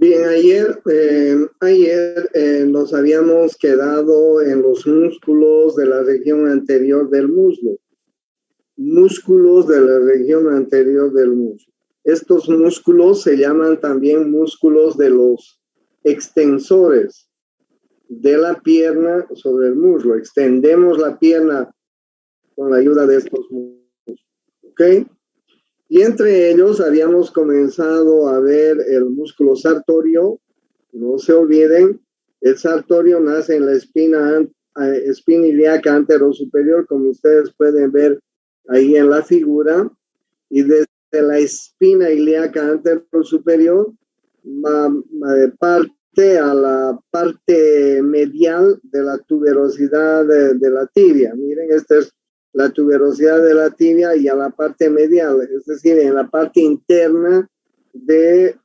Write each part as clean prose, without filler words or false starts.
Bien, ayer nos habíamos quedado en los músculos de la región anterior del muslo. Músculos de la región anterior del muslo. Estos músculos se llaman también músculos de los extensores de la pierna sobre el muslo. Extendemos la pierna con la ayuda de estos músculos. ¿Ok? Y entre ellos habíamos comenzado a ver el músculo sartorio. No se olviden, el sartorio nace en la espina ilíaca anterosuperior, como ustedes pueden ver ahí en la figura. Y desde la espina ilíaca anterosuperior parte a la parte medial de la tuberosidad de la tibia. Miren, esta es la tuberosidad de la tibia y a la parte medial, es decir, en la parte interna de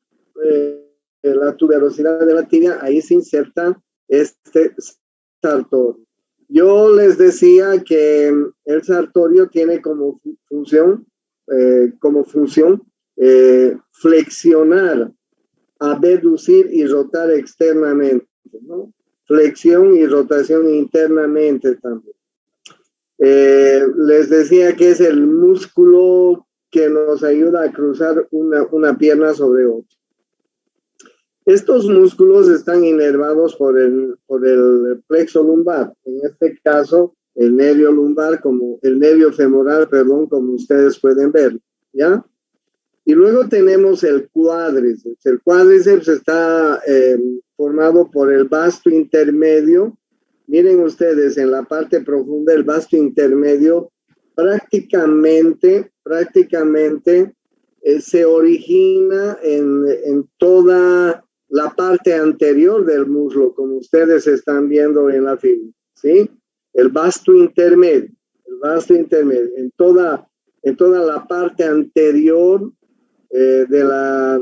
la tuberosidad de la tibia, ahí se inserta este sartorio. Yo les decía que el sartorio tiene como función flexionar, abducir y rotar externamente, ¿no? Flexión y rotación internamente también. Les decía que es el músculo que nos ayuda a cruzar una pierna sobre otra. Estos músculos están inervados por el plexo lumbar, en este caso el nervio lumbar, como el nervio femoral, perdón, como ustedes pueden ver, ¿ya? Y luego tenemos el cuádriceps. El cuádriceps está formado por el vasto intermedio. Miren ustedes, en la parte profunda del vasto intermedio prácticamente se origina en toda la parte anterior del muslo, como ustedes están viendo en la figura, ¿sí? El vasto intermedio, en toda la parte anterior de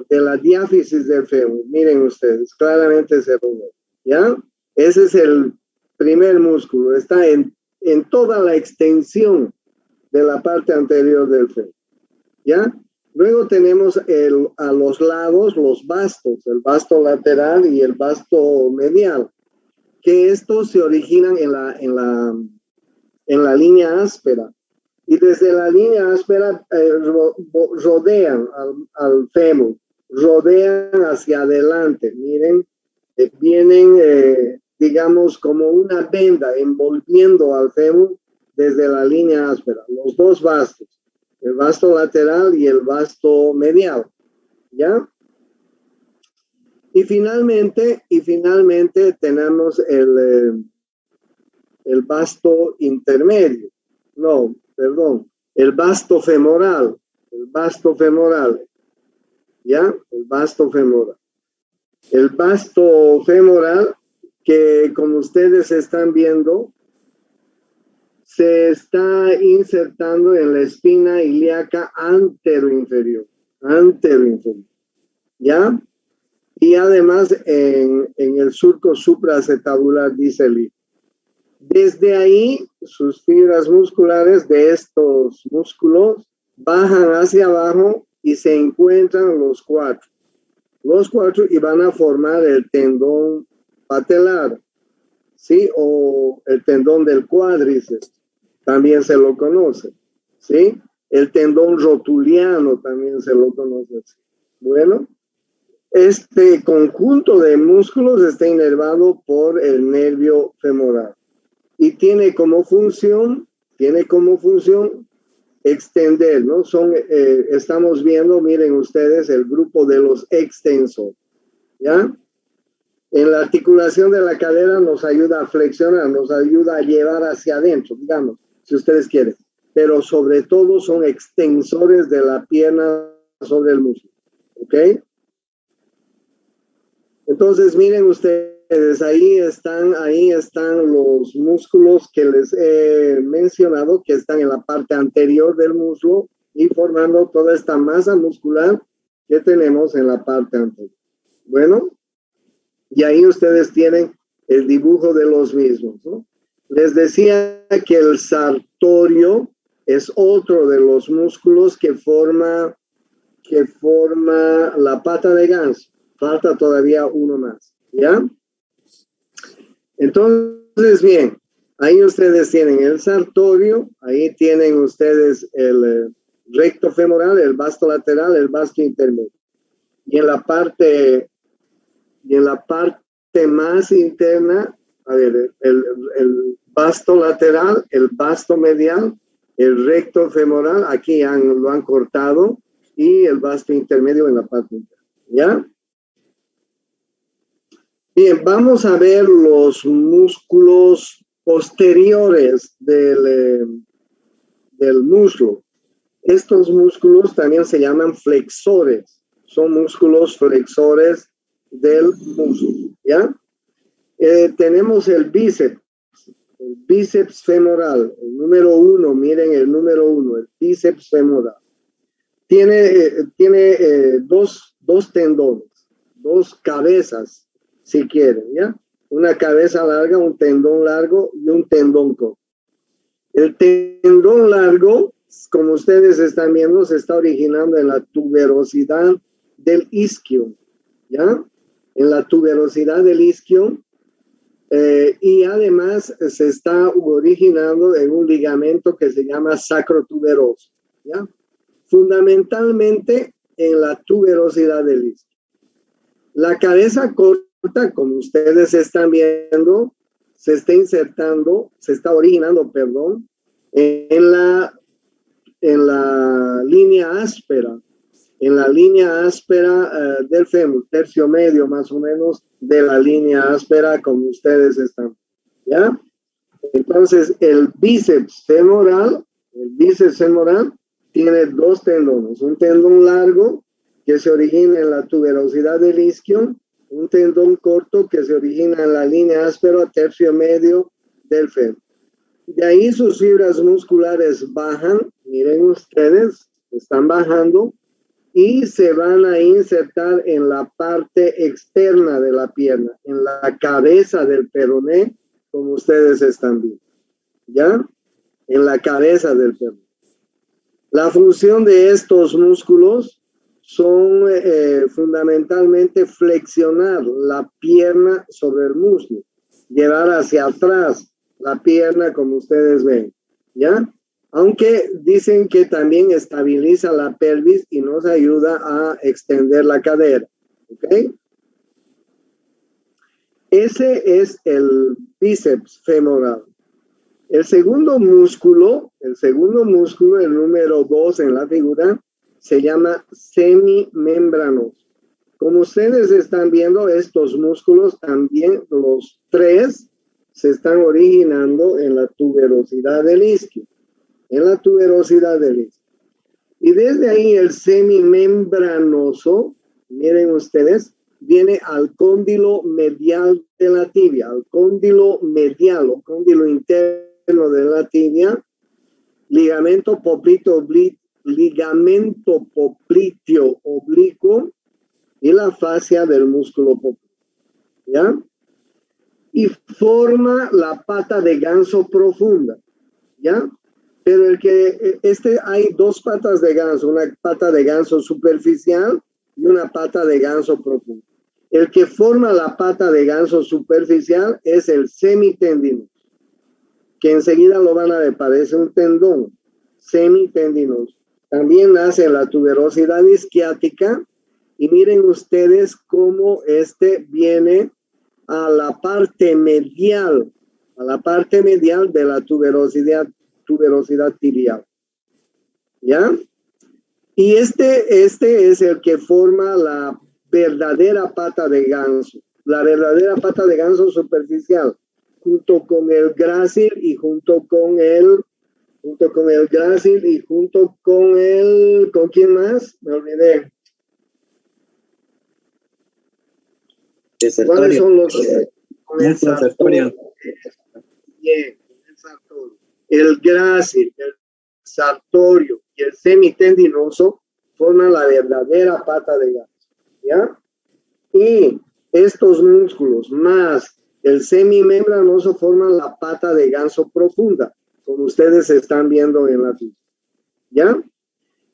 la diáfisis del fémur. Miren ustedes, claramente se ve, ¿ya? Ese es el primer músculo, está en toda la extensión de la parte anterior del fémur, ¿ya? Luego tenemos a los lados los vastos, el vasto lateral y el vasto medial, que estos se originan en la línea áspera. Y desde la línea áspera rodean al fémur, rodean hacia adelante. Miren, vienen, digamos, como una venda envolviendo al fémur desde la línea áspera. Los dos vastos, el vasto lateral y el vasto medial, ¿ya? Y finalmente tenemos el vasto intermedio. No, perdón, el vasto femoral, ¿ya? El vasto femoral que, como ustedes están viendo, se está insertando en la espina ilíaca anteroinferior, ¿ya? Y además en el surco supraacetabular, dice el libro. Desde ahí, sus fibras musculares de estos músculos bajan hacia abajo y se encuentran los cuatro y van a formar el tendón patelar, ¿sí? O el tendón del cuádriceps, también se lo conoce, ¿sí? El tendón rotuliano también se lo conoce. Bueno, este conjunto de músculos está inervado por el nervio femoral y tiene como función extender, ¿no? Estamos viendo, miren ustedes, el grupo de los extensores, ¿ya? En la articulación de la cadera nos ayuda a flexionar, nos ayuda a llevar hacia adentro, digamos, si ustedes quieren, pero sobre todo son extensores de la pierna sobre el músculo, ¿ok? Entonces, miren ustedes, ahí están los músculos que les he mencionado, que están en la parte anterior del muslo y formando toda esta masa muscular que tenemos en la parte anterior. Bueno, y ahí ustedes tienen el dibujo de los mismos, ¿no? Les decía que el sartorio es otro de los músculos que forma la pata de ganso. falta todavía uno más, ¿ya? Entonces, bien, ahí ustedes tienen el sartorio, ahí tienen ustedes el recto femoral, el vasto lateral, el vasto intermedio. Y en la parte más interna, a ver, el vasto lateral, el vasto medial, el recto femoral, aquí lo han cortado, y el vasto intermedio en la parte interna, ¿ya? Bien, vamos a ver los músculos posteriores del muslo. Estos músculos también se llaman flexores, son músculos flexores del muslo, ¿ya? Tenemos el bíceps femoral, el número 1, miren el número 1, el bíceps femoral. Tiene dos tendones, dos cabezas, si quieren, ¿ya? Una cabeza larga, un tendón largo y un tendón corto. El tendón largo, como ustedes están viendo, se está originando en la tuberosidad del isquio, ¿ya? En la tuberosidad del isquio, y además se está originando en un ligamento que se llama sacrotuberoso, ¿ya? Fundamentalmente en la tuberosidad del isquio. La cabeza corta, como ustedes están viendo, se está originando, perdón, en la línea áspera, del fémur, tercio medio más o menos de la línea áspera, como ustedes están, ¿ya? Entonces, el bíceps femoral tiene dos tendones, un tendón largo que se origina en la tuberosidad del isquio, un tendón corto que se origina en la línea áspera, tercio medio del fémur. De ahí sus fibras musculares bajan, miren ustedes, están bajando, y se van a insertar en la parte externa de la pierna, en la cabeza del peroné, como ustedes están viendo, ¿ya? En la cabeza del peroné. La función de estos músculos son fundamentalmente flexionar la pierna sobre el muslo, llevar hacia atrás la pierna, como ustedes ven, ¿ya? Aunque dicen que también estabiliza la pelvis y nos ayuda a extender la cadera, ¿ok? Ese es el bíceps femoral. El segundo músculo, el número 2 en la figura, se llama semimembranoso. Como ustedes están viendo, estos músculos también, los tres, se están originando en la tuberosidad del isquio. Y desde ahí el semimembranoso, miren ustedes, viene al cóndilo medial de la tibia, al cóndilo medial o cóndilo interno de la tibia, ligamento popliteo oblicuo y la fascia del músculo popliteo, ¿ya? Y forma la pata de ganso profunda, ¿ya? Pero hay dos patas de ganso, una pata de ganso superficial y una pata de ganso profunda. El que forma la pata de ganso superficial es el semitendinoso, que enseguida lo van a ver, parece un tendón, semitendinoso. También nace la tuberosidad isquiática y miren ustedes cómo viene a la parte medial de la tuberosidad tibial, ¿ya? Y este es el que forma la verdadera pata de ganso, superficial, junto con el grácil y junto con ¿con quién más? Me olvidé. ¿Cuáles son los? Con el sartorio. Bien, el sartorio. El grácil, el sartorio y el semitendinoso forman la verdadera pata de ganso, ¿ya? Y estos músculos más el semimembranoso forman la pata de ganso profunda, como ustedes están viendo en la figura, ¿ya?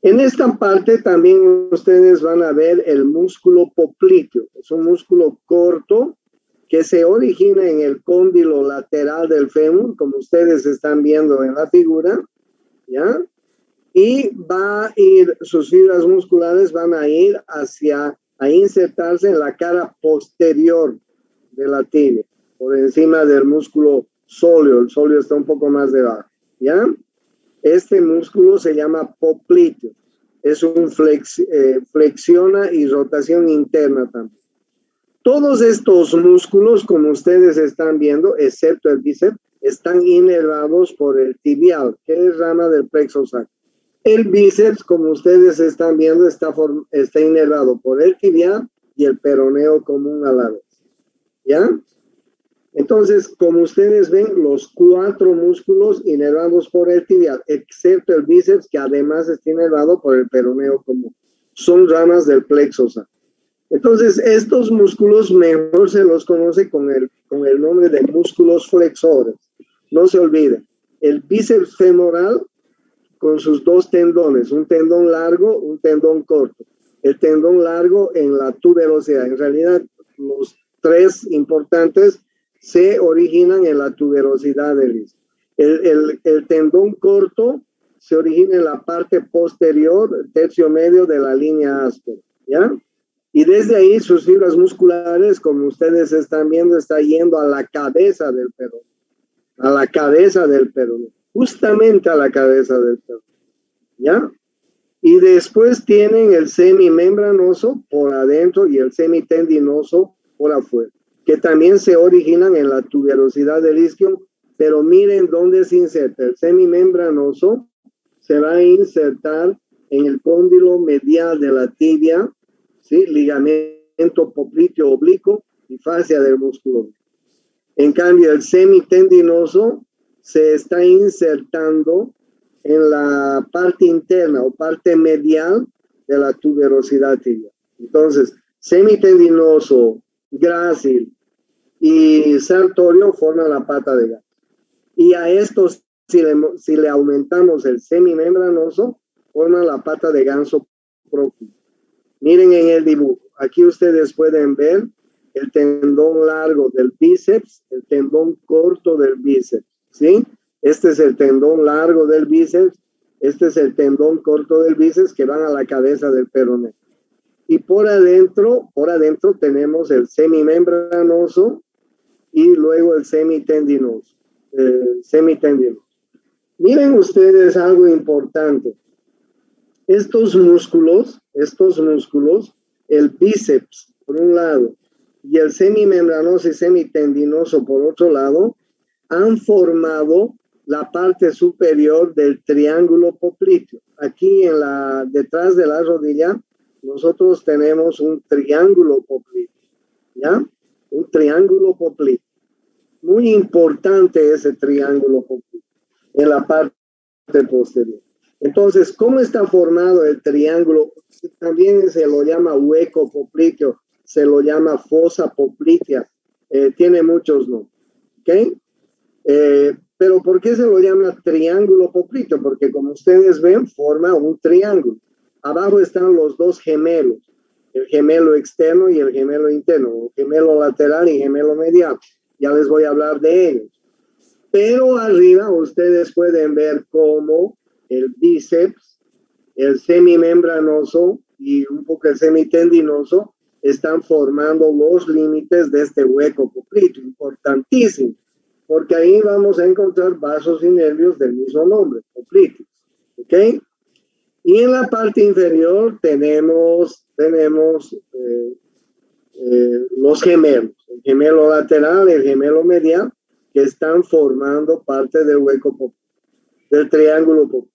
En esta parte también ustedes van a ver el músculo popliteo. Es un músculo corto que se origina en el cóndilo lateral del fémur, como ustedes están viendo en la figura, ¿ya? Y va a ir, sus fibras musculares van a ir a insertarse en la cara posterior de la tibia, por encima del músculo sóleo. El sóleo está un poco más debajo, ¿ya? Este músculo se llama popliteo. Es un flexiona y rotación interna también. Todos estos músculos, como ustedes están viendo, excepto el bíceps, están inervados por el tibial, que es rama del plexo sacro. El bíceps, como ustedes están viendo, está inervado por el tibial y el peroneo común a la vez. ¿Ya? Entonces, como ustedes ven, los 4 músculos inervados por el tibial, excepto el bíceps, que además está inervado por el peroneo común. Son ramas del plexo sacro. Entonces, estos músculos mejor se los conoce con el nombre de músculos flexores. No se olviden, el bíceps femoral con sus 2 tendones, un tendón largo, un tendón corto. El tendón largo en la tuberosidad. En realidad, los 3 importantes se originan en la tuberosidad del isquio. El tendón corto se origina en la parte posterior, tercio medio de la línea áspera, ¿ya? Y desde ahí sus fibras musculares, como ustedes están viendo, está yendo a la cabeza del peroneo. A la cabeza del peroneo. Justamente a la cabeza del peroneo. ¿Ya? Y después tienen el semimembranoso por adentro y el semitendinoso por afuera, que también se originan en la tuberosidad del isquio, pero miren dónde se inserta. El semimembranoso se va a insertar en el cóndilo medial de la tibia, ¿sí? Ligamento popliteo oblicuo y fascia del músculo. En cambio, el semitendinoso se está insertando en la parte interna o parte medial de la tuberosidad tibial. Entonces, semitendinoso, grácil y sartorio forman la pata de ganso. Y a estos, si le aumentamos el semimembranoso, forman la pata de ganso próximo. Miren en el dibujo. Aquí ustedes pueden ver el tendón largo del bíceps, el tendón corto del bíceps, ¿sí? Este es el tendón largo del bíceps, este es el tendón corto del bíceps que van a la cabeza del peroneo. Y por adentro tenemos el semimembranoso y luego el semitendinoso. Miren ustedes algo importante. Estos músculos, el bíceps por un lado y el semimembranoso y semitendinoso por otro lado, han formado la parte superior del triángulo popliteo. Aquí detrás de la rodilla, nosotros tenemos un triángulo popliteo, ¿ya? Un triángulo popliteo. Muy importante ese triángulo popliteo en la parte posterior. Entonces, ¿cómo está formado el triángulo? También se lo llama hueco popliteo, se lo llama fosa poplitea, tiene muchos nombres, ¿ok? Pero ¿por qué se lo llama triángulo popliteo? Porque como ustedes ven, forma un triángulo. Abajo están los 2 gemelos, el gemelo externo y el gemelo interno, o gemelo lateral y gemelo medial. Ya les voy a hablar de ellos. Pero arriba ustedes pueden ver cómo el bíceps, el semimembranoso y un poco el semitendinoso están formando los límites de este hueco popliteo, importantísimo, porque ahí vamos a encontrar vasos y nervios del mismo nombre, popliteos, ¿ok? Y en la parte inferior tenemos los gemelos, el gemelo lateral y el gemelo medial, que están formando parte del hueco popliteo, del triángulo popliteo.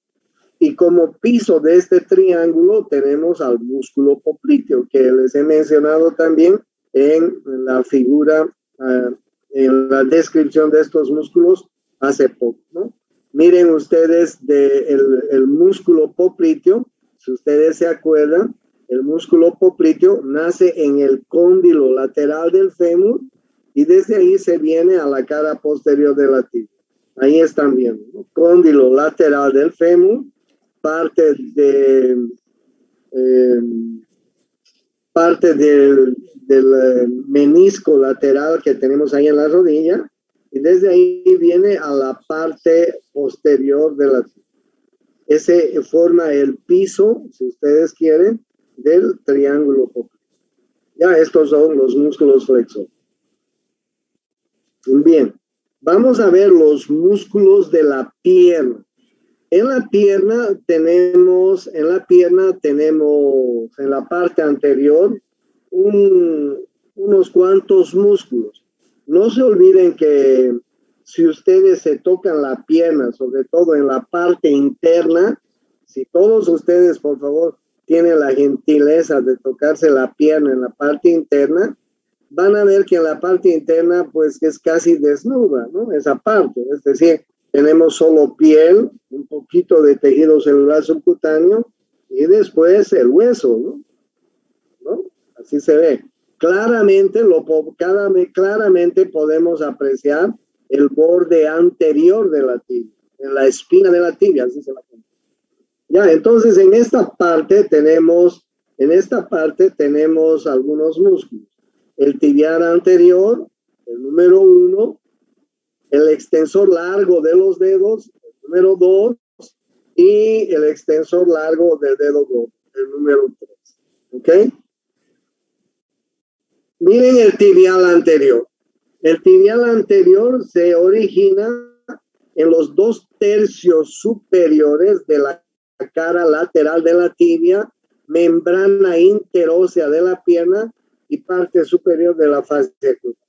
Y como piso de este triángulo tenemos al músculo popliteo, que les he mencionado también en la figura, en la descripción de estos músculos hace poco, ¿no? Miren ustedes el músculo popliteo, si ustedes se acuerdan, el músculo popliteo nace en el cóndilo lateral del fémur y desde ahí se viene a la cara posterior de la tibia. Ahí están viendo, ¿no? Cóndilo lateral del fémur, parte del menisco lateral que tenemos ahí en la rodilla, y desde ahí viene a la parte posterior de la tibia. Ese forma el piso, si ustedes quieren, del triángulo coxal. Ya estos son los músculos flexores. Bien, vamos a ver los músculos de la pierna. En la pierna tenemos en la parte anterior unos cuantos músculos. No se olviden que si ustedes se tocan la pierna, sobre todo en la parte interna, si todos ustedes, por favor, tienen la gentileza de tocarse la pierna en la parte interna, van a ver que en la parte interna, pues, es casi desnuda, ¿no? Esa parte, es decir, tenemos solo piel, un poquito de tejido celular subcutáneo y después el hueso, ¿no? Así se ve. Claramente podemos apreciar el borde anterior de la tibia, en la espina de la tibia, así se la llama. Ya, entonces en esta parte tenemos algunos músculos. El tibial anterior, el número 1, el extensor largo de los dedos, el número 2, y el extensor largo del dedo gordo, el número 3. ¿Ok? Miren el tibial anterior. El tibial anterior se origina en los 2/3 superiores de la cara lateral de la tibia, membrana interósea de la pierna y parte superior de la fascia cruzada.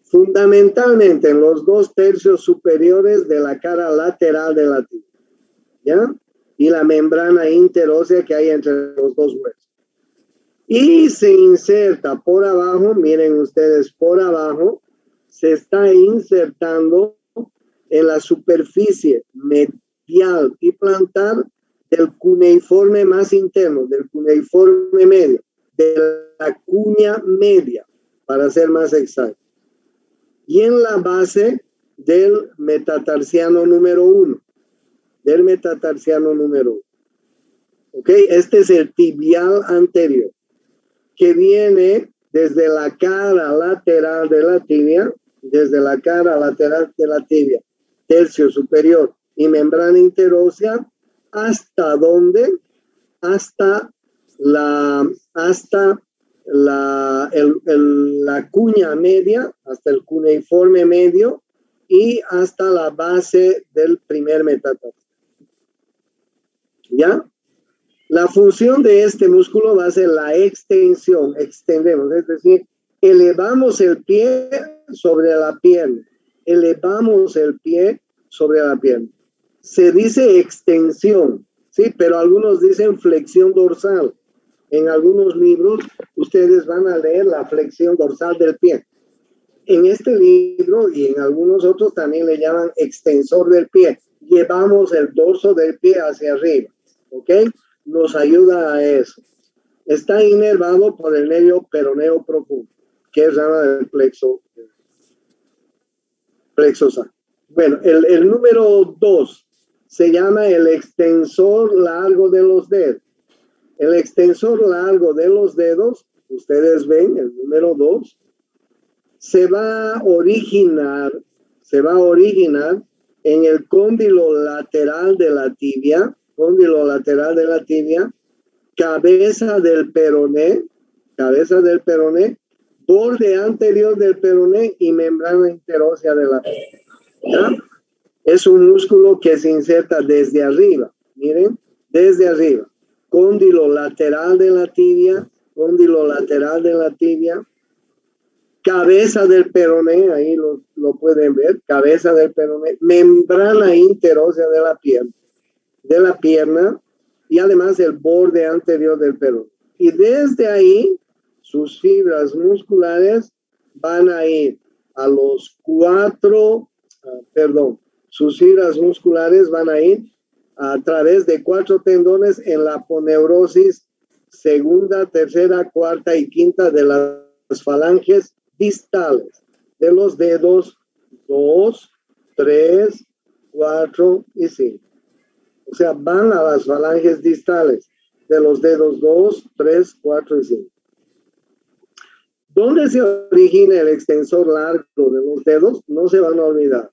Fundamentalmente en los 2/3 superiores de la cara lateral de la tibia, ¿ya? Y la membrana interósea que hay entre los dos huesos. Y se inserta por abajo, miren ustedes, por abajo, se está insertando en la superficie medial y plantar del cuneiforme más interno, del cuneiforme medio, de la cuña media, para ser más exacto. Y en la base del metatarsiano número 1. Del metatarsiano número 1. ¿Ok? Este es el tibial anterior, que viene desde la cara lateral de la tibia, tercio superior y membrana interósea, ¿hasta dónde? Hasta la cuña media, hasta el cuneiforme medio y hasta la base del primer metatarsiano. ¿Ya? La función de este músculo va a ser la extensión, extendemos, es decir, elevamos el pie sobre la pierna, Se dice extensión, ¿sí? Pero algunos dicen flexión dorsal. En algunos libros ustedes van a leer la flexión dorsal del pie. En este libro y en algunos otros también le llaman extensor del pie. Llevamos el dorso del pie hacia arriba, ¿ok? Nos ayuda a eso. Está inervado por el nervio peroneo profundo, que es rama del plexo sacro. Bueno, el número 2 se llama el extensor largo de los dedos. El extensor largo de los dedos, ustedes ven, el número 2, se va a originar en el cóndilo lateral de la tibia, cabeza del peroné, borde anterior del peroné y membrana interósea de la tibia. ¿Ya? Es un músculo que se inserta desde arriba, miren, desde arriba. Cóndilo lateral de la tibia, cabeza del peroné, ahí lo pueden ver, cabeza del peroné, membrana interósea de la pierna y además el borde anterior del peroné. Y desde ahí, sus fibras musculares van a ir a los sus fibras musculares van a ir a través de 4 tendones en la aponeurosis segunda, tercera, cuarta y quinta de las falanges distales de los dedos 2, 3, 4 y 5. O sea, van a las falanges distales de los dedos 2, 3, 4 y 5. ¿Dónde se origina el extensor largo de los dedos? No se van a olvidar.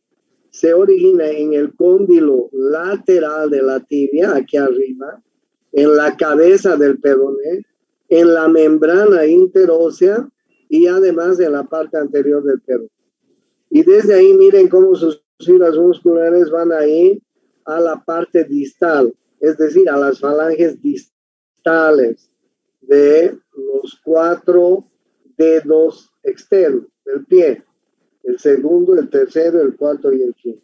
Se origina en el cóndilo lateral de la tibia, aquí arriba, en la cabeza del peroné, en la membrana interósea y además en la parte anterior del peroné. Y desde ahí miren cómo sus fibras musculares van a ir a la parte distal, es decir, a las falanges distales de los 4 dedos externos del pie. El segundo, el tercero, el cuarto y el quinto.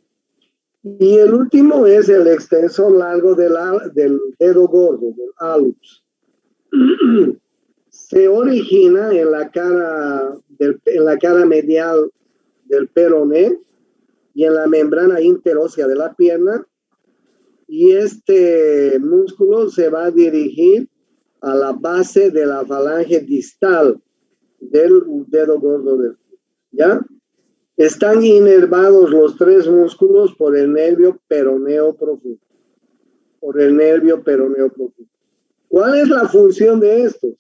Y el último es el extensor largo del dedo gordo, del hallux. Se origina en la cara medial del peroné y en la membrana interósea de la pierna. Y este músculo se va a dirigir a la base de la falange distal del dedo gordo del pie. ¿Ya? Están inervados los 3 músculos por el nervio peroneo profundo. Por el nervio peroneo profundo. ¿Cuál es la función de estos?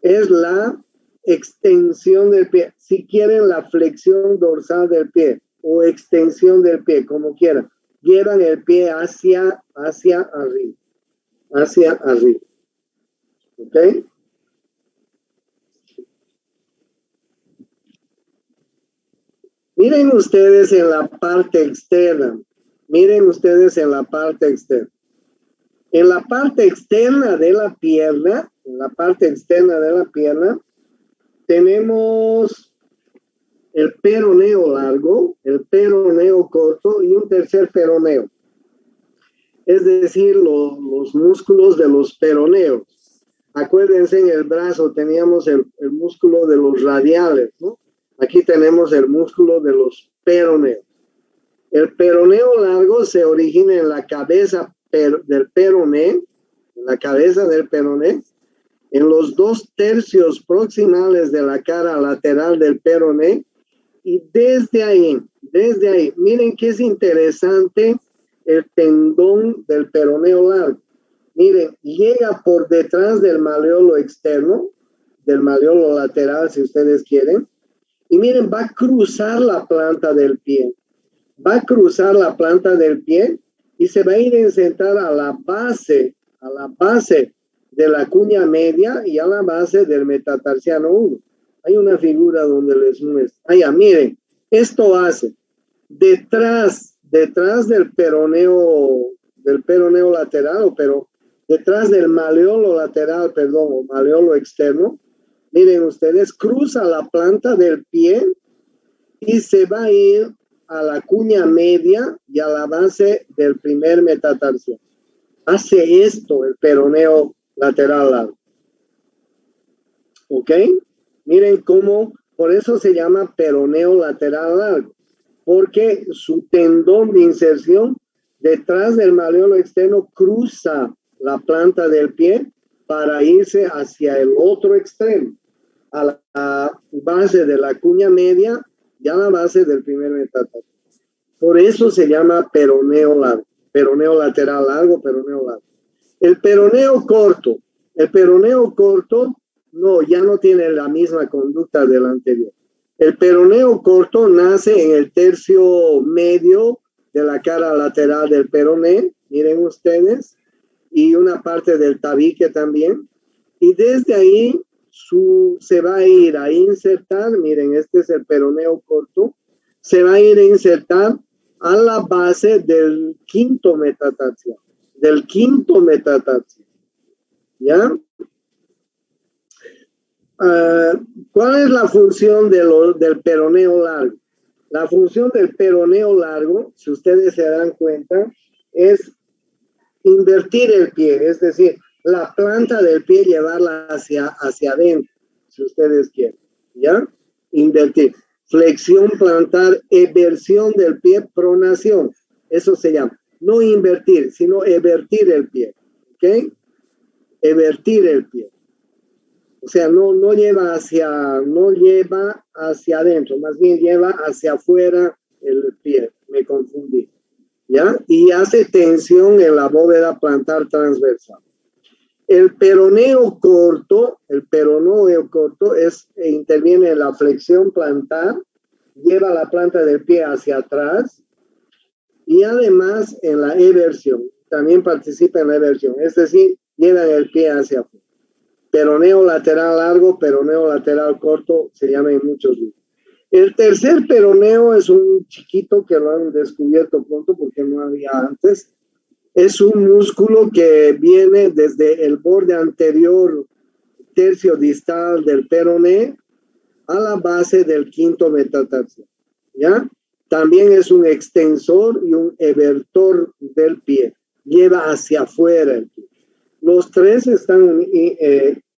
Es la extensión del pie. Si quieren, la flexión dorsal del pie o extensión del pie, como quieran. Llevan el pie hacia arriba. Hacia arriba. ¿Ok? Miren ustedes en la parte externa. Miren ustedes en la parte externa. En la parte externa de la pierna, tenemos el peroneo largo, el peroneo corto y un tercer peroneo. Es decir, los músculos de los peroneos. Acuérdense, en el brazo teníamos el músculo de los radiales, ¿no? Aquí tenemos el músculo de los peroneos. El peroneo largo se origina en la cabeza del peroné, en los 2 tercios proximales de la cara lateral del peroné, y desde ahí, miren que es interesante el tendón del peroneo largo. Miren, llega por detrás del maleolo externo, del maleolo lateral, si ustedes quieren, y miren, va a cruzar la planta del pie. Y se va a ir a insertar a la base de la cuña media y a la base del metatarsiano 1. Hay una figura donde les muestro. Allá, miren, esto hace detrás del peroneo lateral, pero detrás del maleolo lateral, o maleolo externo. Miren ustedes, cruza la planta del pie y se va a ir a la cuña media y a la base del primer metatarsiano. Hace esto el peroneo lateral largo. ¿Ok? Miren cómo, por eso se llama peroneo lateral largo, porque su tendón de inserción detrás del maleolo externo cruza la planta del pie para irse hacia el otro extremo, a la base de la cuña media y a la base del primer metatarsiano. Por eso se llama peroneo largo, peroneo lateral largo, peroneo largo. El peroneo corto no, ya no tiene la misma conducta del anterior. El peroneo corto nace en el tercio medio de la cara lateral del peroné, miren ustedes, y una parte del tabique también. Y desde ahí se va a ir a insertar, miren, este es el peroneo corto, se va a ir a insertar a la base del quinto metatarsiano, ¿ya? ¿Cuál es la función del peroneo largo? La función del peroneo largo, si ustedes se dan cuenta, es invertir el pie, es decir, la planta del pie llevarla hacia adentro, si ustedes quieren, ¿ya? Invertir. Flexión plantar, eversión del pie, pronación. Eso se llama. No invertir, sino evertir el pie, ¿ok? Evertir el pie. O sea, no lleva hacia adentro, más bien lleva hacia afuera el pie. Me confundí. ¿ya? Y hace tensión en la bóveda plantar transversal. El peroneo corto interviene en la flexión plantar, lleva la planta del pie hacia atrás y además en la eversión, también participa en la eversión, es decir, lleva el pie hacia afuera. Peroneo lateral largo, peroneo lateral corto, se llama en muchos libros. El tercer peroneo es un chiquito que lo han descubierto pronto porque no había antes. Es un músculo que viene desde el borde anterior tercio distal del peroné a la base del quinto metatarsiano, ¿ya? También es un extensor y un evertor del pie. Lleva hacia afuera el pie. Los tres están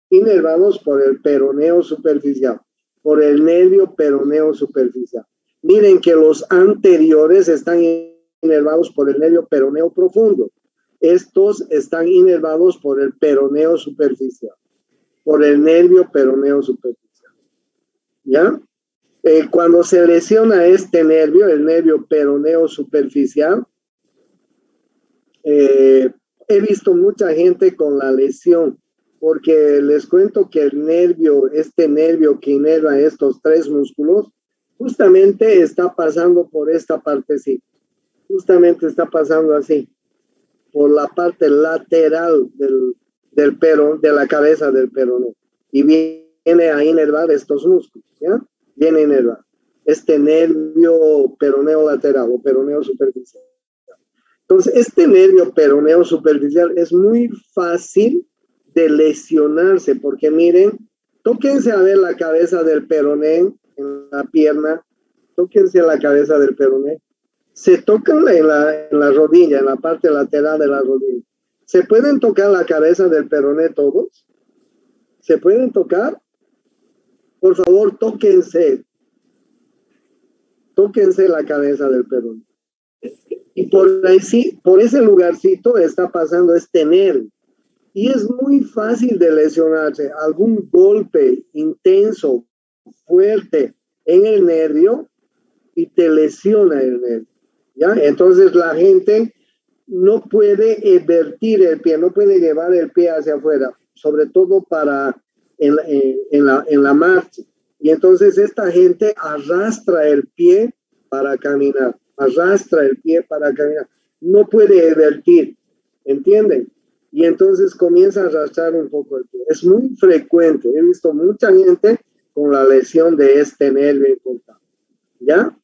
inervados por el peroneo superficial, por el nervio peroneo superficial. Miren que los anteriores están inervados por el nervio peroneo profundo. Estos están inervados por el peroneo superficial, por el nervio peroneo superficial. ¿Ya? Cuando se lesiona este nervio, el nervio peroneo superficial, he visto mucha gente con la lesión, porque les cuento que este nervio que inerva estos tres músculos, justamente está pasando por esta partecita. Justamente está pasando así, por la parte lateral de la cabeza del peroneo. Y viene a inervar estos músculos, ¿ya? Viene a inervar este nervio peroneo lateral o peroneo superficial. Entonces, este nervio peroneo superficial es muy fácil de lesionarse, porque miren, tóquense a ver la cabeza del peroné en la pierna, tóquense la cabeza del peroné, se tocan en la rodilla, en la parte lateral de la rodilla. ¿Se pueden tocar la cabeza del peroné todos? ¿Se pueden tocar? Por favor, tóquense la cabeza del peroné. Y por ese lugarcito está pasando este nervio. Y es muy fácil de lesionarse. Algún golpe intenso, fuerte en el nervio y te lesiona el nervio, ¿ya? Entonces la gente no puede evertir el pie, no puede llevar el pie hacia afuera, sobre todo en la marcha. Y entonces esta gente arrastra el pie para caminar, no puede evertir, ¿entienden? Y entonces comienza a arrastrar un poco el pie. Es muy frecuente, he visto mucha gente con la lesión de este nervio importante, ¿ya?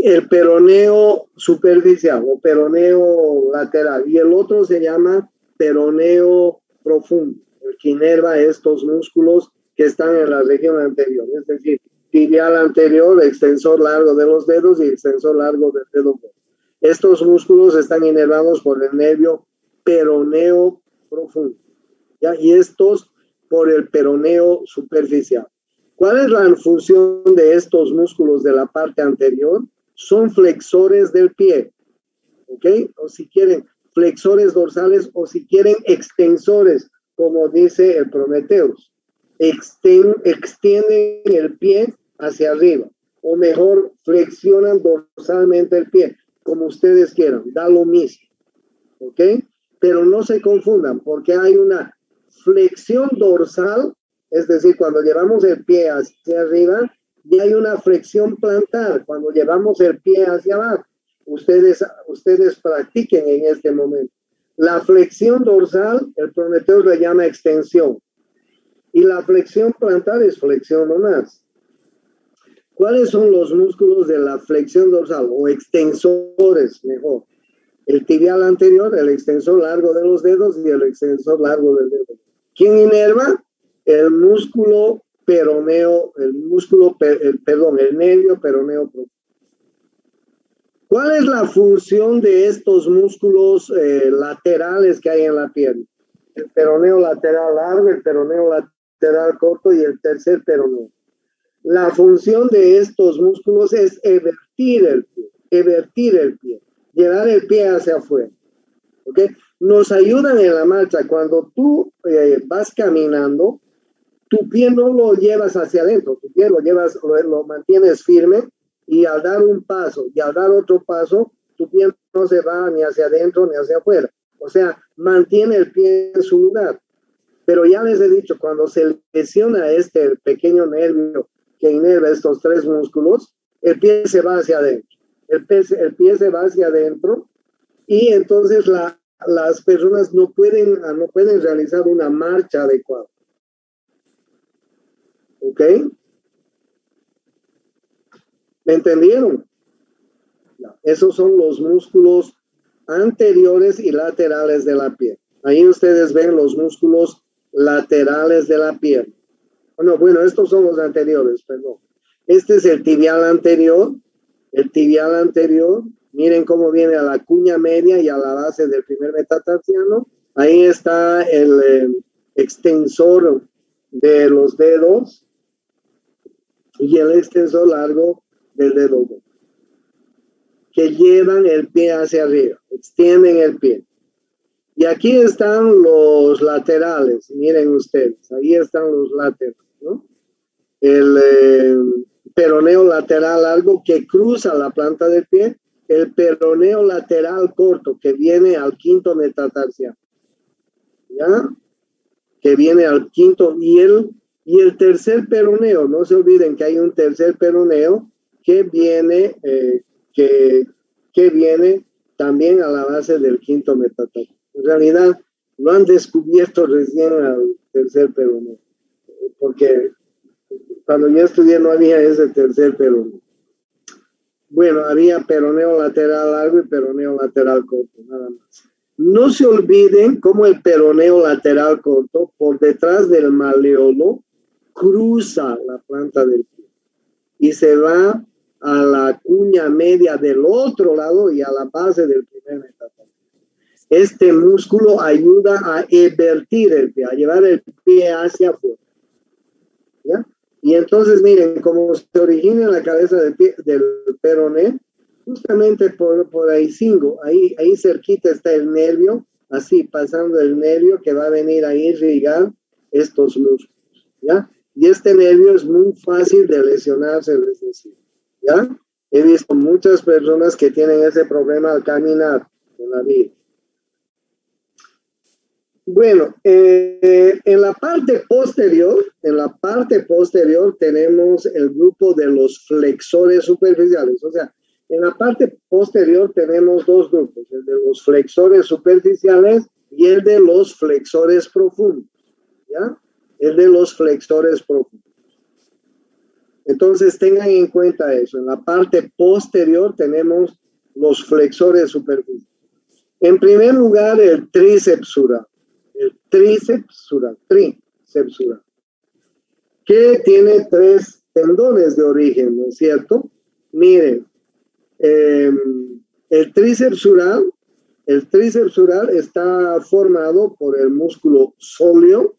El peroneo superficial o peroneo lateral, y el otro se llama peroneo profundo, el que inerva estos músculos que están en la región anterior, es decir, tibial anterior, extensor largo de los dedos y extensor largo del dedo gordo. Estos músculos están inervados por el nervio peroneo profundo, ¿ya? Y estos por el peroneo superficial. ¿Cuál es la función de estos músculos de la parte anterior? Son flexores del pie, ¿ok? O si quieren, flexores dorsales, o si quieren, extensores, como dice el Prometheus. Extienden el pie hacia arriba, o mejor, flexionan dorsalmente el pie, como ustedes quieran, da lo mismo, ¿ok? Pero no se confundan, porque hay una flexión dorsal, es decir, cuando llevamos el pie hacia arriba, y hay una flexión plantar, cuando llevamos el pie hacia abajo. Ustedes practiquen en este momento. La flexión dorsal, el Prometheus le llama extensión, y la flexión plantar es flexión nomás. ¿Cuáles son los músculos de la flexión dorsal o extensores, mejor? El tibial anterior, el extensor largo de los dedos y el extensor largo del dedo. ¿Quién inerva? El músculo peroneo, el nervio peroneo profundo. ¿Cuál es la función de estos músculos laterales que hay en la pierna? El peroneo lateral largo, el peroneo lateral corto y el tercer peroneo. La función de estos músculos es evertir el pie, llevar el pie hacia afuera, ¿ok? Nos ayudan en la marcha. Cuando tú vas caminando, tu pie no lo llevas hacia adentro, tu pie lo mantienes firme, y al dar un paso y al dar otro paso, tu pie no se va ni hacia adentro ni hacia afuera. O sea, mantiene el pie en su lugar. Pero ya les he dicho, cuando se lesiona este pequeño nervio que inerva estos tres músculos, el pie se va hacia adentro. El pie se va hacia adentro y entonces las personas no pueden realizar una marcha adecuada. ¿Ok? ¿Me entendieron? Esos son los músculos anteriores y laterales de la pierna. Ahí ustedes ven los músculos laterales de la pierna. Bueno, estos son los anteriores, perdón. Este es el tibial anterior. El tibial anterior, miren cómo viene a la cuña media y a la base del primer metatarsiano. Ahí está el extensor de los dedos y el extensor largo del dedo, que llevan el pie hacia arriba, extienden el pie. Y aquí están los laterales, miren ustedes, ahí están los laterales, ¿no? El peroneo lateral largo que cruza la planta del pie, el peroneo lateral corto que viene al quinto metatarsiano, ¿ya? Que viene al quinto, y el tercer peroneo, no se olviden que hay un tercer peroneo que viene, que viene también a la base del quinto metatarsiano. En realidad, lo han descubierto recién al tercer peroneo, porque cuando yo estudié no había ese tercer peroneo. Bueno, había peroneo lateral largo y peroneo lateral corto, nada más. No se olviden cómo el peroneo lateral corto, por detrás del maleolo, cruza la planta del pie y se va a la cuña media del otro lado y a la base del primer metatarsiano. Este músculo ayuda a invertir el pie, a llevar el pie hacia afuera. ¿Ya? Y entonces, miren, como se origina en la cabeza del peroné, justamente por ahí ahí cerquita está el nervio, así pasando el nervio que va a venir a irrigar estos músculos, ¿ya? Y este nervio es muy fácil de lesionarse, les decía, ¿ya? He visto muchas personas que tienen ese problema al caminar en la vida. Bueno, en la parte posterior tenemos el grupo de los flexores superficiales. O sea, en la parte posterior tenemos dos grupos, el de los flexores superficiales y el de los flexores profundos, ¿ya? El de los flexores profundos. Entonces, tengan en cuenta eso. En la parte posterior tenemos los flexores superficiales. En primer lugar, el tríceps sural. El tríceps sural, que tiene tres tendones de origen, ¿no es cierto? Miren, el tríceps sural está formado por el músculo sóleo,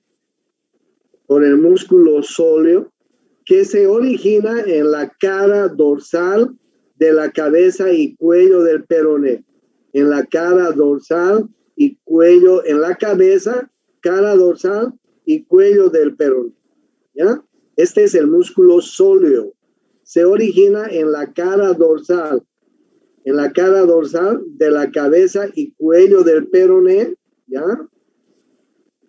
que se origina en la cara dorsal de la cabeza y cuello del peroné, en la cara dorsal y cuello, en la cabeza, cara dorsal y cuello del peroné, ¿ya? Este es el músculo sóleo. Se origina en la cara dorsal de la cabeza y cuello del peroné, ¿ya?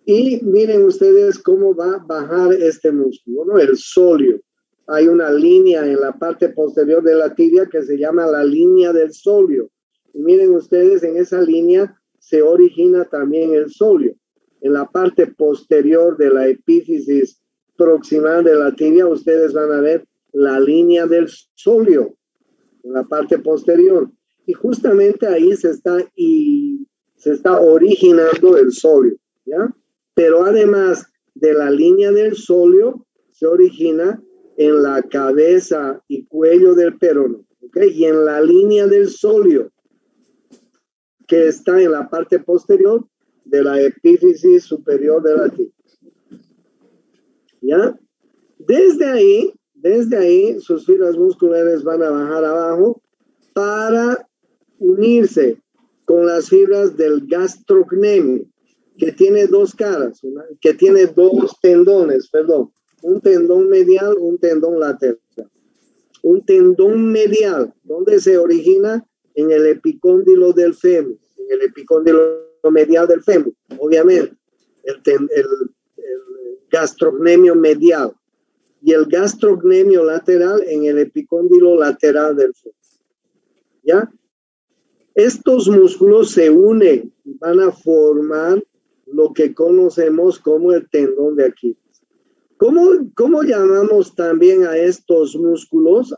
Y miren ustedes cómo va a bajar este músculo, ¿no? El sóleo. Hay una línea en la parte posterior de la tibia que se llama la línea del sóleo. Y miren ustedes, en esa línea se origina también el sóleo. En la parte posterior de la epífisis proximal de la tibia, ustedes van a ver la línea del sóleo en la parte posterior. Y justamente ahí se está originando el sóleo, ¿ya? Pero además de la línea del sóleo, se origina en la cabeza y cuello del peroné, ¿ok? Y en la línea del sóleo, que está en la parte posterior de la epífisis superior de la tibia. ¿Ya? Desde ahí, sus fibras musculares van a bajar abajo para unirse con las fibras del gastrocnemio, que tiene dos caras, que tiene dos tendones, un tendón medial, un tendón lateral. Un tendón medial, ¿dónde se origina? en el epicóndilo del fémur, en el epicóndilo medial del fémur, obviamente, el gastrocnemio medial, y el gastrocnemio lateral en el epicóndilo lateral del fémur. ¿Ya? Estos músculos se unen y van a formar lo que conocemos como el tendón de Aquiles. ¿Cómo llamamos también a estos músculos,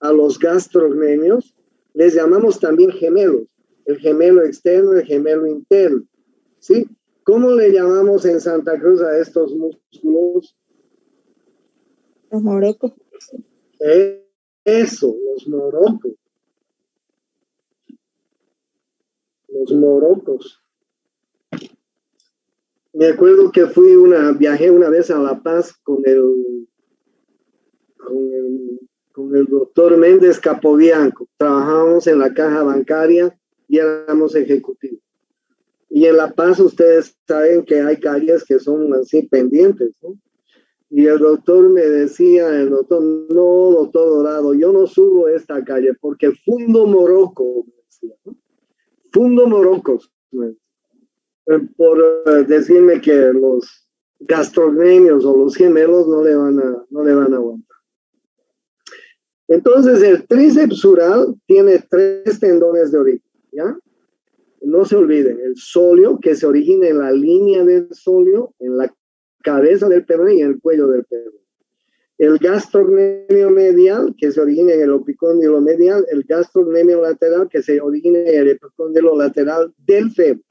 a los gastrocnemios? Les llamamos también gemelos, el gemelo externo, el gemelo interno, ¿sí? ¿Cómo le llamamos en Santa Cruz a estos músculos? Los morocos. Eso, los morocos. Los morocos. Me acuerdo que viajé una vez a La Paz con el doctor Méndez Capobianco. Trabajábamos en la caja bancaria y éramos ejecutivos. Y en La Paz ustedes saben que hay calles que son así pendientes, ¿no? Y el doctor me decía, no, doctor Dorado, yo no subo esta calle porque fundo moroco, me decía, ¿no? Fundo morocos, por decirme que los gastrocnemios o los gemelos no le van a aguantar. Entonces el tríceps sural tiene 3 tendones de origen, ¿ya? No se olviden, el sóleo, que se origina en la línea del sóleo, en la cabeza del peroné y en el cuello del peroné. El gastrocnemio medial, que se origina en el epicóndilo medial, el gastrocnemio lateral, que se origina en el epicóndilo lateral del fémur.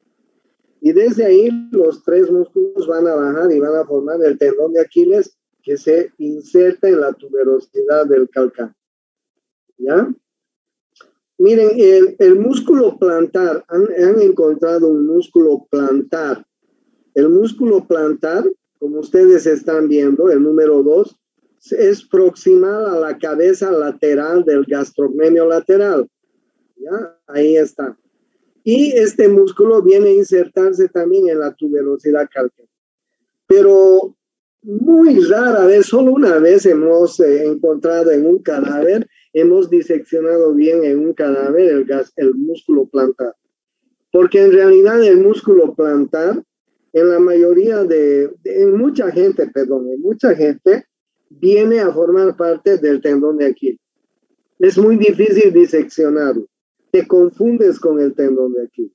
Y desde ahí los 3 músculos van a bajar y van a formar el tendón de Aquiles, que se inserta en la tuberosidad del calcáneo. ¿Ya? Miren, el músculo plantar, han encontrado un músculo plantar. El músculo plantar, como ustedes están viendo, el número 2, es proximal a la cabeza lateral del gastrocnemio lateral. ¿Ya? Ahí está. Y este músculo viene a insertarse también en la tuberosidad calcánea. Pero muy rara vez, solo una vez hemos encontrado en un cadáver, hemos diseccionado bien en un cadáver el músculo plantar. Porque en realidad el músculo plantar, en la mayoría en mucha gente, viene a formar parte del tendón de Aquiles. Es muy difícil diseccionarlo. Te confundes con el tendón de Aquiles.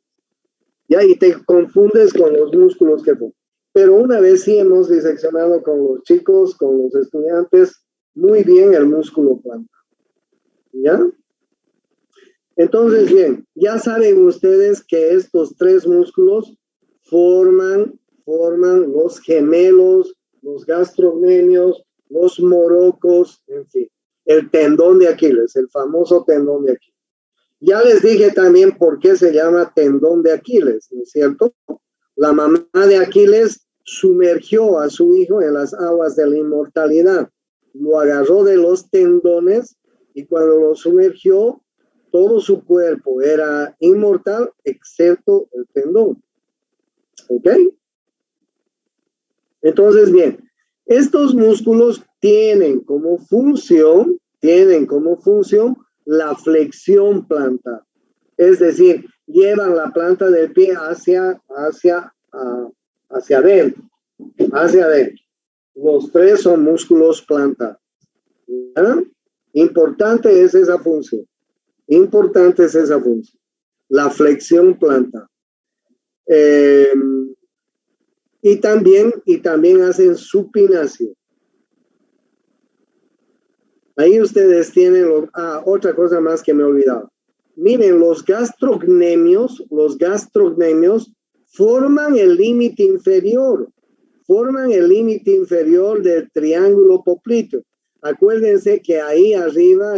¿Ya? Y te confundes con los músculos que forman. Pero una vez sí hemos diseccionado con los chicos, con los estudiantes, muy bien el músculo plantar. ¿Ya? Entonces, bien, ya saben ustedes que estos 3 músculos forman los gemelos, los gastrocnemios, los morocos, en fin, el tendón de Aquiles, el famoso tendón de Aquiles. Ya les dije también por qué se llama tendón de Aquiles, ¿no es cierto? La mamá de Aquiles sumergió a su hijo en las aguas de la inmortalidad. Lo agarró de los tendones y cuando lo sumergió, todo su cuerpo era inmortal excepto el tendón. ¿Ok? Entonces, bien, estos músculos tienen como función la flexión plantar. Es decir, llevan la planta del pie hacia adentro. Los 3 son músculos plantar. ¿Ya? Importante es esa función. La flexión plantar. Y también hacen supinación. Ahí ustedes tienen otra cosa más que me he olvidado. Miren, los gastrocnemios forman el límite inferior del triángulo popliteo. Acuérdense que ahí arriba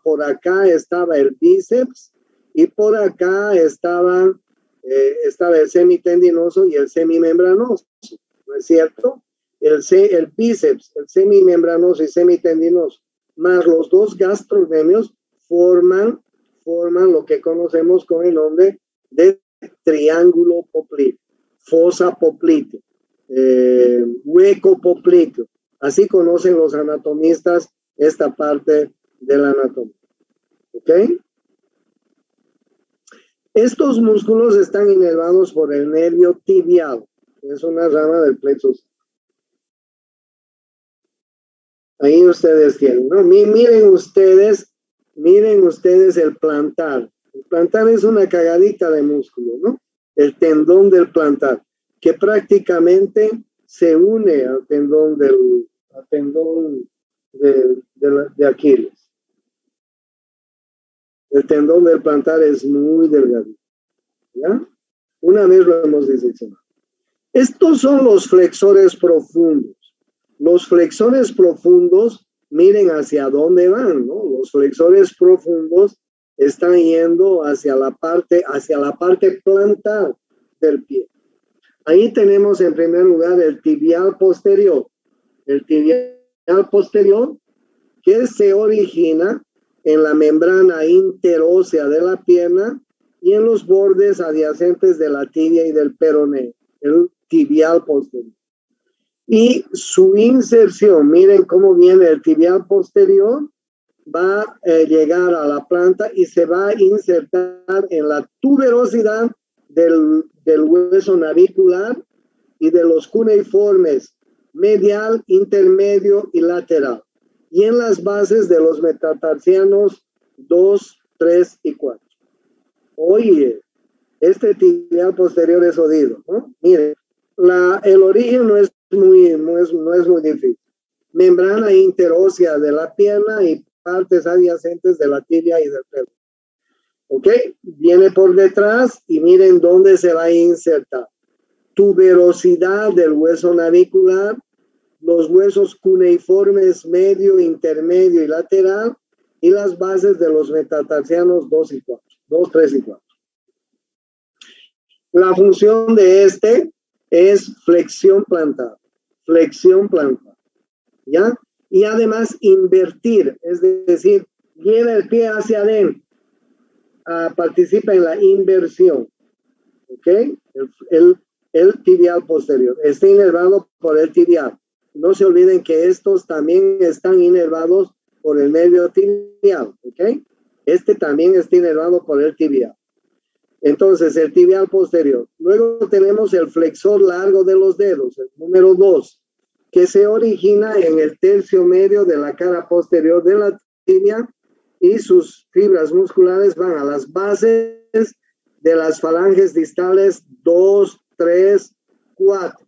por acá estaba el bíceps y por acá estaba el semitendinoso y el semimembranoso, ¿no es cierto? El bíceps, el semimembranoso y semitendinoso, más los 2 gastrocnemios forman lo que conocemos con el nombre de triángulo popliteo, fosa popliteo, hueco popliteo. Así conocen los anatomistas esta parte de la anatomía. ¿Ok? Estos músculos están inervados por el nervio tibial. Es una rama del plexo. Ahí ustedes tienen, ¿no? Miren ustedes el plantar. El plantar es una cagadita de músculo, ¿no? El tendón del plantar, que prácticamente se une al tendón de Aquiles. El tendón del plantar es muy delgadito, ¿ya? Una vez lo hemos diseccionado. Estos son los flexores profundos. Los flexores profundos, miren hacia dónde van, ¿no? Los flexores profundos están yendo hacia la parte plantar del pie. Ahí tenemos en primer lugar el tibial posterior. El tibial posterior que se origina en la membrana interósea de la pierna y en los bordes adyacentes de la tibia y del peroné, el tibial posterior. Y su inserción, miren cómo viene el tibial posterior, va a llegar a la planta y se va a insertar en la tuberosidad del hueso navicular y de los cuneiformes medial, intermedio y lateral, y en las bases de los metatarsianos 2, 3 y 4. Oye, este tibial posterior es jodido, ¿no? Miren, el origen no es muy difícil. Membrana interósea de la pierna y partes adyacentes de la tibia y del pelo. ¿Ok? Viene por detrás y miren dónde se va a insertar. Tuberosidad del hueso navicular, los huesos cuneiformes medio, intermedio y lateral, y las bases de los metatarsianos 2 y 4, 2, 3 y 4. La función de este es flexión plantar, ¿ya? Y además invertir, es decir, lleva el pie hacia adentro, participa en la inversión, ¿ok? El tibial posterior está inervado por el tibial. No se olviden que estos también están inervados por el nervio tibial, ¿ok? Este también está inervado por el tibial. Entonces, el tibial posterior. Luego tenemos el flexor largo de los dedos, el número 2, que se origina en el tercio medio de la cara posterior de la tibia y sus fibras musculares van a las bases de las falanges distales 2, 3, 4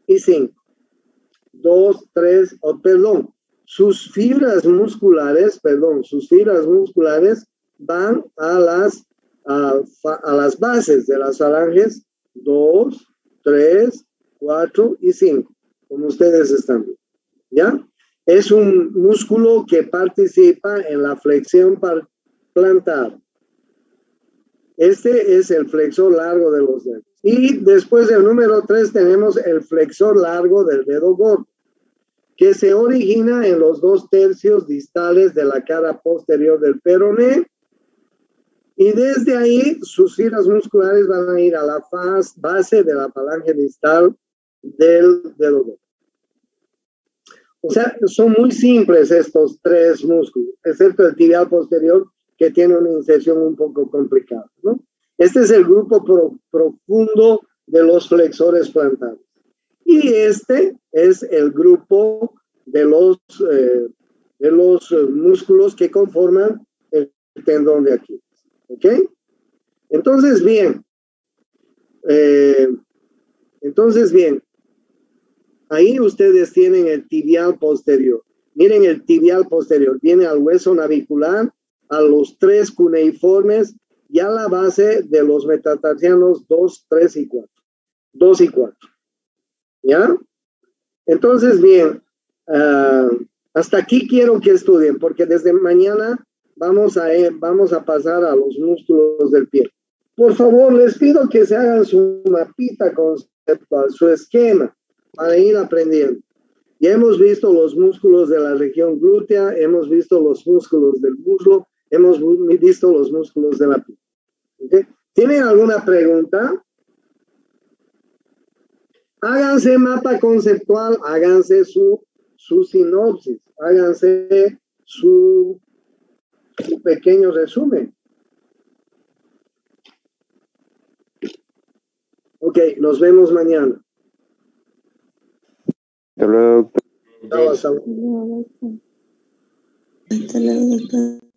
y 5. 2, 3, sus fibras musculares van a las bases de las falanges 2, 3, 4 y 5, como ustedes están viendo, ¿ya? Es un músculo que participa en la flexión plantar. Este es el flexor largo de los dedos. Y después del número 3 tenemos el flexor largo del dedo gordo, que se origina en los 2 tercios distales de la cara posterior del peroné. Y desde ahí sus fibras musculares van a ir a la base de la falange distal del dedo gordo. O sea, son muy simples estos 3 músculos, excepto el tibial posterior, que tiene una inserción un poco complicada, ¿no? Este es el grupo profundo de los flexores plantares. Y este es el grupo de los músculos que conforman el tendón de Aquiles. ¿Ok? Entonces, bien. Ahí ustedes tienen el tibial posterior. Miren el tibial posterior. Viene al hueso navicular, a los 3 cuneiformes y a la base de los metatarsianos 2, 3 y 4. 2 y 4. ¿Ya? Entonces, bien. Hasta aquí quiero que estudien, porque desde mañana vamos a pasar a los músculos del pie. Por favor, les pido que se hagan su mapita conceptual, su esquema, para ir aprendiendo. Ya hemos visto los músculos de la región glútea, hemos visto los músculos del muslo, hemos visto los músculos de la piel. ¿Okay? ¿Tienen alguna pregunta? Háganse mapa conceptual, háganse su sinopsis, háganse su pequeño resumen. Ok, nos vemos mañana. Hasta luego, doctor. Chao, hasta luego. Hasta luego, doctor.